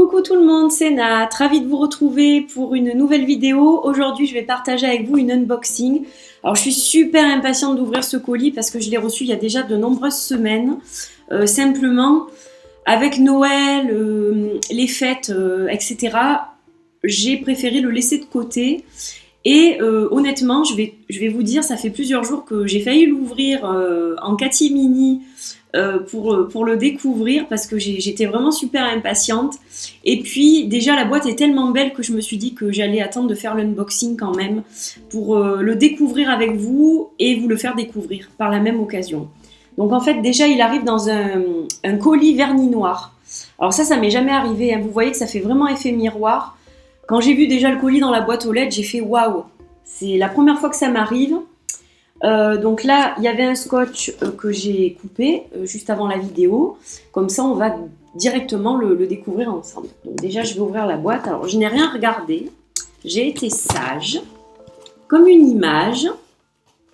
Coucou tout le monde, c'est Nat, ravie de vous retrouver pour une nouvelle vidéo. Aujourd'hui, je vais partager avec vous une unboxing. Alors, je suis super impatiente d'ouvrir ce colis parce que je l'ai reçu il y a déjà de nombreuses semaines. Simplement, avec Noël, les fêtes, etc., j'ai préféré le laisser de côté. Et honnêtement, je vais vous dire, ça fait plusieurs jours que j'ai failli l'ouvrir en catimini pour le découvrir parce que j'étais vraiment super impatiente. Et puis déjà la boîte est tellement belle que je me suis dit que j'allais attendre de faire l'unboxing quand même pour le découvrir avec vous et vous le faire découvrir par la même occasion. Donc en fait déjà il arrive dans un colis vernis noir. Alors ça m'est jamais arrivé, hein. Vous voyez que ça fait vraiment effet miroir. Quand j'ai vu déjà le colis dans la boîte aux lettres, j'ai fait waouh, c'est la première fois que ça m'arrive. Donc là, il y avait un scotch que j'ai coupé juste avant la vidéo. Comme ça, on va directement le découvrir ensemble. Donc déjà, je vais ouvrir la boîte. Alors, je n'ai rien regardé. J'ai été sage. Comme une image.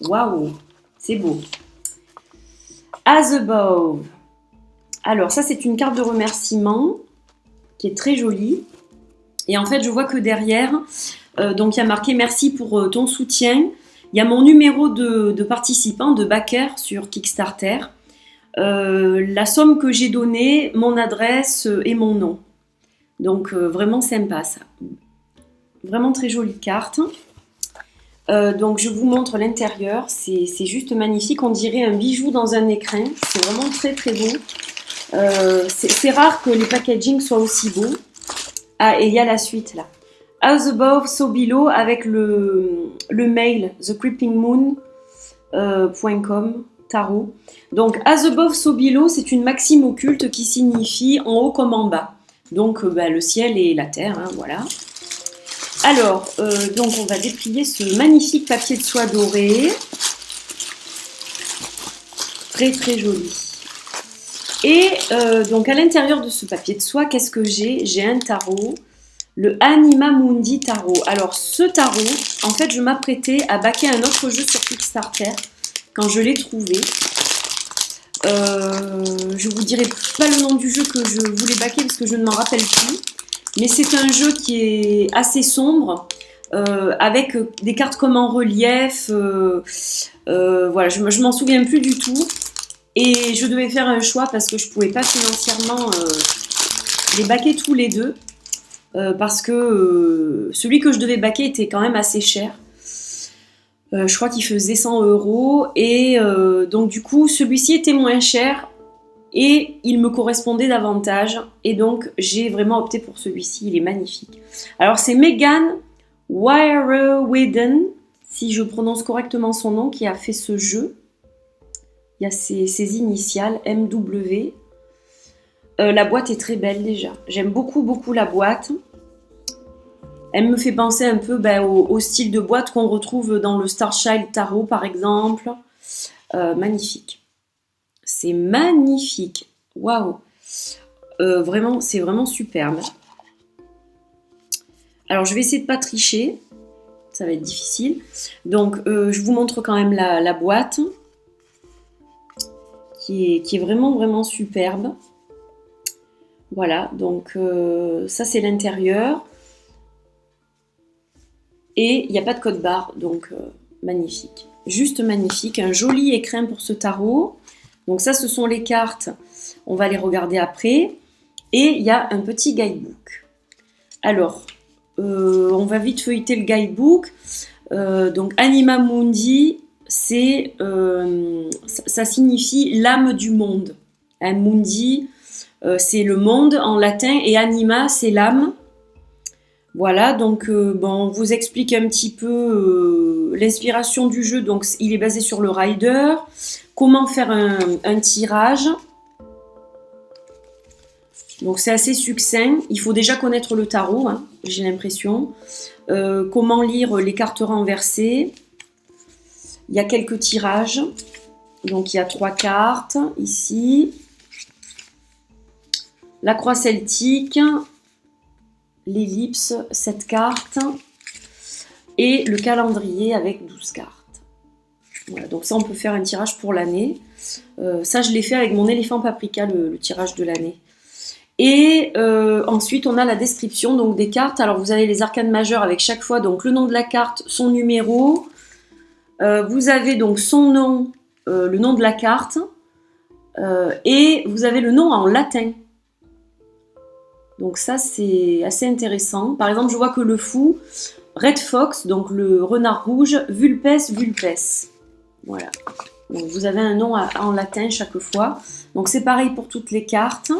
Waouh, c'est beau. As above. Alors, ça, c'est une carte de remerciement qui est très jolie. Et en fait, je vois que derrière, donc il y a marqué « Merci pour ton soutien ». Il y a mon numéro de participant, de backer sur Kickstarter, la somme que j'ai donnée, mon adresse et mon nom. Donc vraiment sympa ça. Vraiment très jolie carte. Donc je vous montre l'intérieur, c'est juste magnifique. On dirait un bijou dans un écrin. C'est vraiment très très beau. C'est rare que les packaging soient aussi beaux. Ah, et il y a la suite là. As above, so below, avec le mail thecreepingmoon.com, tarot. Donc, as above, so below, c'est une maxime occulte qui signifie en haut comme en bas. Donc, le ciel et la terre, hein, voilà. Alors, donc on va déplier ce magnifique papier de soie doré. Très, très joli. Et donc, à l'intérieur de ce papier de soie, qu'est-ce que j'ai? J'ai un tarot. Le Anima Mundi Tarot. Alors ce tarot, en fait je m'apprêtais à backer un autre jeu sur Kickstarter quand je l'ai trouvé. Je vous dirai pas le nom du jeu que je voulais backer parce que je ne m'en rappelle plus. Mais c'est un jeu qui est assez sombre, avec des cartes comme en relief. Voilà, je m'en souviens plus du tout. Et je devais faire un choix parce que je pouvais pas financièrement les backer tous les deux. Parce que celui que je devais backer était quand même assez cher. Je crois qu'il faisait 100 € et donc du coup celui-ci était moins cher et il me correspondait davantage et donc j'ai vraiment opté pour celui-ci, il est magnifique. Alors c'est Megan Wireweden, si je prononce correctement son nom, qui a fait ce jeu. Il y a ses initiales, MW. La boîte est très belle déjà. J'aime beaucoup, beaucoup la boîte. Elle me fait penser un peu au style de boîte qu'on retrouve dans le Starchild Tarot, par exemple. Magnifique. C'est magnifique. Waouh. Vraiment, c'est vraiment superbe. Alors, je vais essayer de ne pas tricher. Ça va être difficile. Donc, je vous montre quand même la boîte. Qui est vraiment, vraiment superbe. Voilà, donc ça c'est l'intérieur. Et il n'y a pas de code barre, donc magnifique. Juste magnifique, un joli écrin pour ce tarot. Donc ça ce sont les cartes, on va les regarder après. Et il y a un petit guidebook. Alors, on va vite feuilleter le guidebook. Donc Anima Mundi, ça signifie l'âme du monde. Un Mundi, c'est le monde en latin et anima, c'est l'âme. Voilà, donc on vous explique un petit peu l'inspiration du jeu. Donc, il est basé sur le rider. Comment faire un tirage. Donc, c'est assez succinct. Il faut déjà connaître le tarot, hein, j'ai l'impression. Comment lire les cartes renversées. Il y a quelques tirages. Donc, il y a 3 cartes ici. La croix celtique, l'ellipse, 7 cartes, et le calendrier avec 12 cartes. Voilà, donc ça, on peut faire un tirage pour l'année. Ça, je l'ai fait avec mon éléphant paprika, le tirage de l'année. Et ensuite, on a la description donc des cartes. Alors, vous avez les arcanes majeures avec chaque fois donc le nom de la carte, son numéro. Vous avez donc son nom, le nom de la carte. Et vous avez le nom en latin. Donc ça, c'est assez intéressant. Par exemple, je vois que le fou, Red Fox, donc le renard rouge, Vulpes, Vulpes. Voilà. Donc vous avez un nom en latin chaque fois. Donc c'est pareil pour toutes les cartes.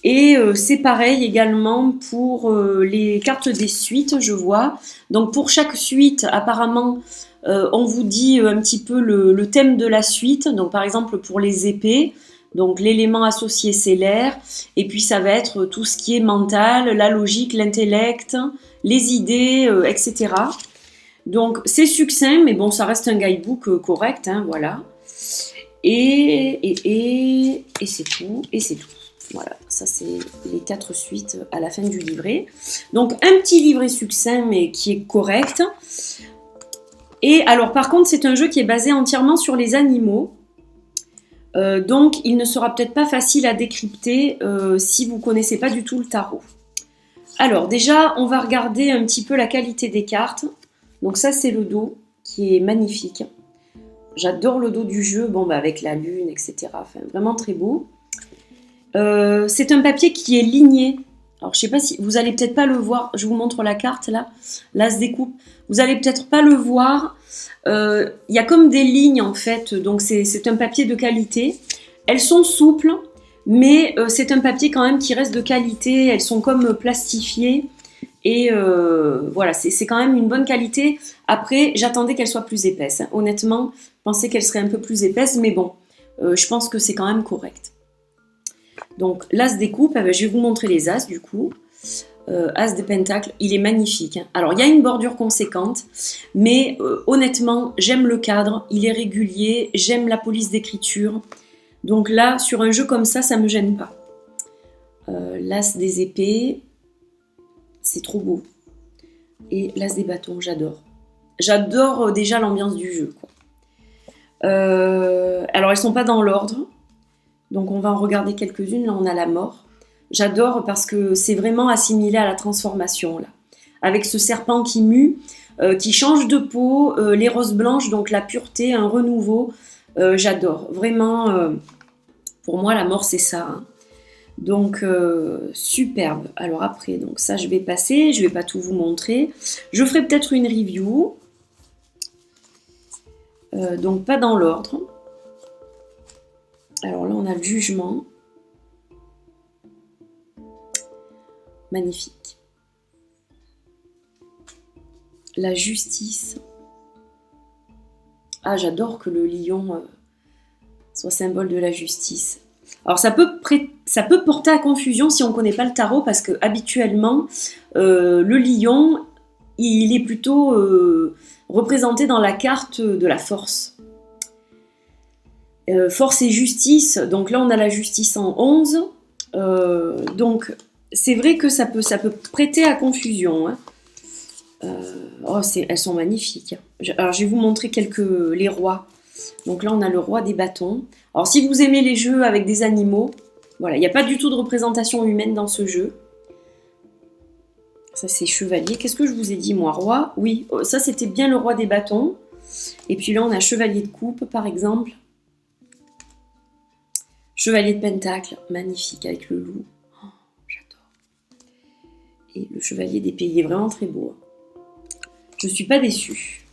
Et c'est pareil également pour les cartes des suites, je vois. Donc pour chaque suite, apparemment, on vous dit un petit peu le thème de la suite. Donc par exemple pour les épées, donc l'élément associé c'est l'air. Et puis ça va être tout ce qui est mental, la logique, l'intellect, les idées, etc. Donc c'est succinct, mais bon, ça reste un guidebook correct, hein, voilà. Et c'est tout, et c'est tout. Voilà, ça c'est les 4 suites à la fin du livret. Donc un petit livret succinct mais qui est correct. Et alors par contre c'est un jeu qui est basé entièrement sur les animaux. Donc il ne sera peut-être pas facile à décrypter si vous ne connaissez pas du tout le tarot. Alors déjà on va regarder un petit peu la qualité des cartes. Donc ça c'est le dos qui est magnifique. J'adore le dos du jeu, bon, bah, avec la lune, etc. Enfin, vraiment très beau. C'est un papier qui est ligné. Alors, je sais pas si vous allez peut-être pas le voir. Je vous montre la carte là, l'as découpe. Vous allez peut-être pas le voir. Il y a comme des lignes en fait. Donc, c'est un papier de qualité. Elles sont souples, mais c'est un papier quand même qui reste de qualité. Elles sont comme plastifiées. Et voilà, c'est quand même une bonne qualité. Après, j'attendais qu'elle soit plus épaisse. Hein. Honnêtement, je pensais qu'elle serait un peu plus épaisse, mais bon, je pense que c'est quand même correct. Donc, l'as des coupes, eh ben, je vais vous montrer les as du coup. As de pentacle, il est magnifique. Hein. Alors, il y a une bordure conséquente, mais honnêtement, j'aime le cadre, il est régulier, j'aime la police d'écriture. Donc là, sur un jeu comme ça me gêne pas. L'as des épées, c'est trop beau. Et l'as des bâtons, j'adore. J'adore déjà l'ambiance du jeu. Quoi. Alors, elles sont pas dans l'ordre. Donc, on va en regarder quelques-unes. Là, on a la mort. J'adore parce que c'est vraiment assimilé à la transformation. Là. Avec ce serpent qui mue, qui change de peau, les roses blanches, donc la pureté, un renouveau. J'adore. Vraiment, pour moi, la mort, c'est ça. Hein. Donc, superbe. Alors après, donc ça, je vais passer. Je vais pas tout vous montrer. Je ferai peut-être une review. Donc, pas dans l'ordre. Alors là, on a le jugement. Magnifique. La justice. Ah, j'adore que le lion soit symbole de la justice. Alors ça peut porter à confusion si on ne connaît pas le tarot parce que habituellement le lion il est plutôt représenté dans la carte de la force. Force et justice, donc là on a la justice en 11. Donc c'est vrai que ça peut prêter à confusion. Hein. Elles sont magnifiques. Alors je vais vous montrer les rois. Donc là on a le roi des bâtons. Alors si vous aimez les jeux avec des animaux, voilà, il n'y a pas du tout de représentation humaine dans ce jeu. Ça c'est chevalier. Qu'est-ce que je vous ai dit moi, roi? Oui, ça c'était bien le roi des bâtons. Et puis là on a chevalier de coupe par exemple. Chevalier de pentacle, magnifique avec le loup. Oh, j'adore. Et le chevalier d'épée, il est vraiment très beau. Je suis pas déçue.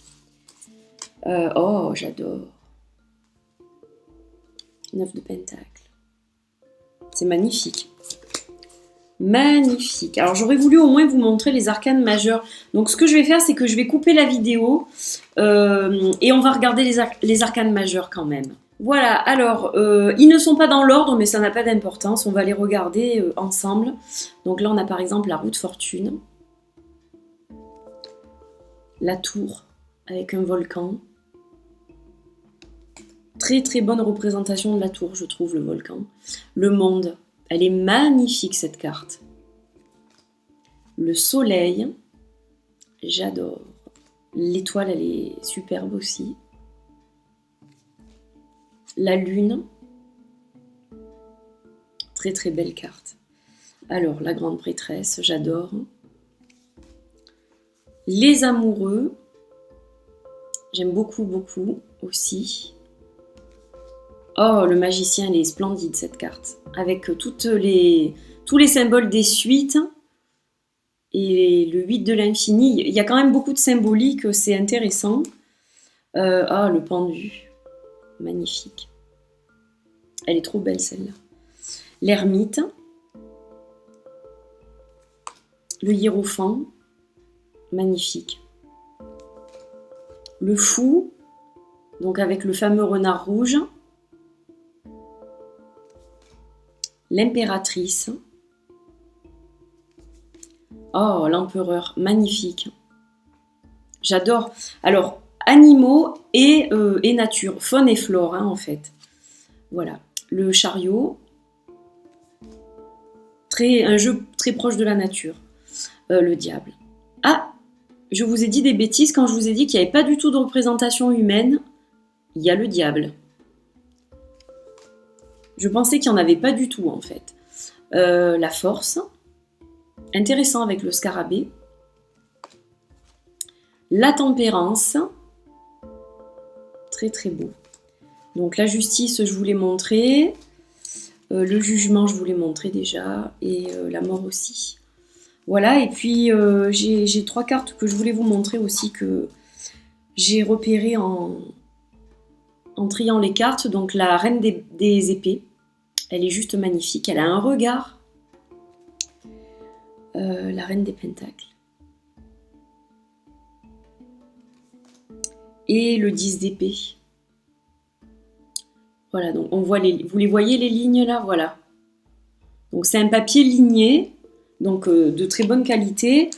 Oh, j'adore. 9 de pentacle. C'est magnifique. Magnifique. Alors j'aurais voulu au moins vous montrer les arcanes majeures. Donc ce que je vais faire, c'est que je vais couper la vidéo et on va regarder les arcanes majeures quand même. Voilà, alors ils ne sont pas dans l'ordre, mais ça n'a pas d'importance. On va les regarder ensemble. Donc là, on a par exemple la roue de fortune. La tour avec un volcan. Très très bonne représentation de la tour, je trouve, le volcan. Le monde, elle est magnifique cette carte. Le soleil, j'adore. L'étoile, elle est superbe aussi. La lune, Très très belle carte. Alors, la grande prêtresse, j'adore. Les amoureux, j'aime beaucoup, beaucoup aussi. Oh, le magicien, elle est splendide cette carte. Avec tous les symboles des suites. Et le 8 de l'infini. Il y a quand même beaucoup de symbolique, c'est intéressant. Ah, le pendu. Magnifique. Elle est trop belle celle-là. L'ermite. Le hiérophant. Magnifique. Le fou. Donc avec le fameux renard rouge. L'impératrice. Oh, l'empereur, magnifique. J'adore. Alors, animaux et nature, faune et flore, hein, en fait. Voilà. Le chariot. Un jeu très proche de la nature. Le diable. Ah, je vous ai dit des bêtises quand je vous ai dit qu'il n'y avait pas du tout de représentation humaine. Il y a le diable. Je pensais qu'il n'y en avait pas du tout, en fait. La force. Intéressant avec le scarabée. La tempérance. Très très beau. Donc la justice, je vous l'ai montré. Le jugement, je vous l'ai montré déjà. Et la mort aussi. Voilà, et puis j'ai 3 cartes que je voulais vous montrer aussi que j'ai repérées en triant les cartes. Donc la reine des épées. Elle est juste magnifique. Elle a un regard. La reine des pentacles. Et le 10 d'épée. Voilà, donc on voit vous les voyez les lignes là, voilà. Donc c'est un papier ligné, donc de très bonne qualité.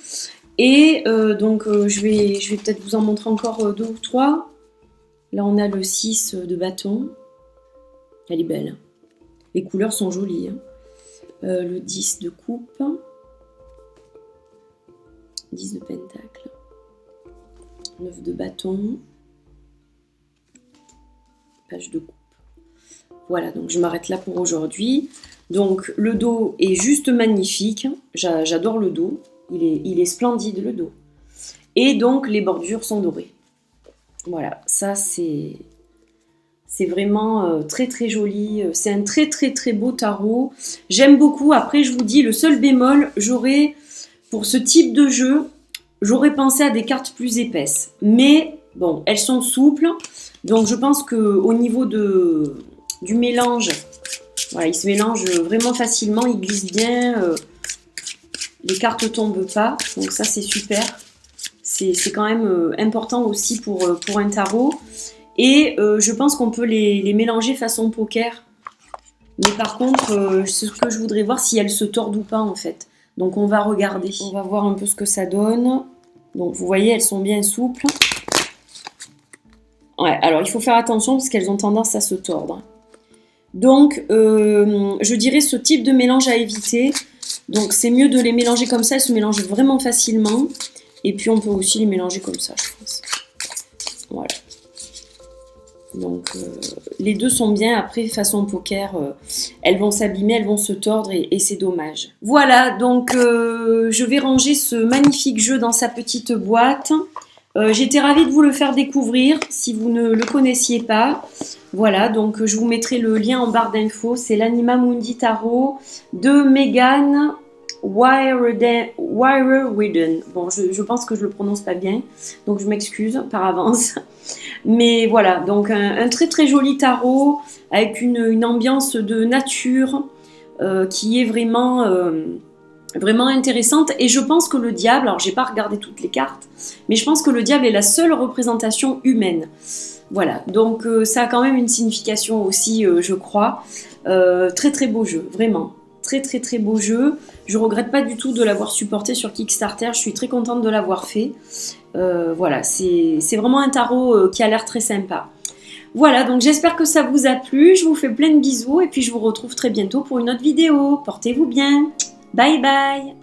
Et donc je vais peut-être vous en montrer encore 2 ou 3. Là on a le 6 de bâton. Elle est belle. Les couleurs sont jolies. Hein. Le 10 de coupe. 10 de pentacle. 9 de bâton. Page de coupe. Voilà, donc je m'arrête là pour aujourd'hui. Donc le dos est juste magnifique. J'adore le dos. Il est splendide le dos. Et donc les bordures sont dorées. Voilà, ça c'est vraiment très très joli. C'est un très très très beau tarot. J'aime beaucoup. Après je vous dis, le seul bémol, pour ce type de jeu, j'aurais pensé à des cartes plus épaisses. Mais bon, elles sont souples. Donc je pense qu'au niveau du mélange, voilà, il se mélange vraiment facilement, il glisse bien. Les cartes ne tombent pas. Donc ça c'est super. C'est quand même important aussi pour un tarot. Et je pense qu'on peut les mélanger façon poker. Mais par contre, ce que je voudrais voir, si elles se tordent ou pas en fait. Donc on va regarder, on va voir un peu ce que ça donne. Donc vous voyez, elles sont bien souples. Ouais, alors il faut faire attention parce qu'elles ont tendance à se tordre. Donc je dirais ce type de mélange à éviter. Donc c'est mieux de les mélanger comme ça, elles se mélangent vraiment facilement. Et puis on peut aussi les mélanger comme ça, je pense. Voilà. Donc les deux sont bien. Après façon poker, elles vont s'abîmer, elles vont se tordre et c'est dommage. Voilà, donc je vais ranger ce magnifique jeu dans sa petite boîte. J'étais ravie de vous le faire découvrir si vous ne le connaissiez pas. Voilà, donc je vous mettrai le lien en barre d'infos. C'est l'Anima Mundi Tarot de Megan Wireden. Bon, je pense que je le prononce pas bien, donc je m'excuse par avance. Mais voilà, donc un très très joli tarot avec une ambiance de nature qui est vraiment intéressante. Et je pense que le diable, alors j'ai pas regardé toutes les cartes, mais je pense que le diable est la seule représentation humaine. Voilà, donc ça a quand même une signification aussi, je crois. Très très beau jeu, vraiment. Très très très beau jeu. Je regrette pas du tout de l'avoir supporté sur Kickstarter. Je suis très contente de l'avoir fait. Voilà, c'est vraiment un tarot qui a l'air très sympa. Voilà, donc j'espère que ça vous a plu. Je vous fais plein de bisous et puis je vous retrouve très bientôt pour une autre vidéo. Portez-vous bien. Bye bye.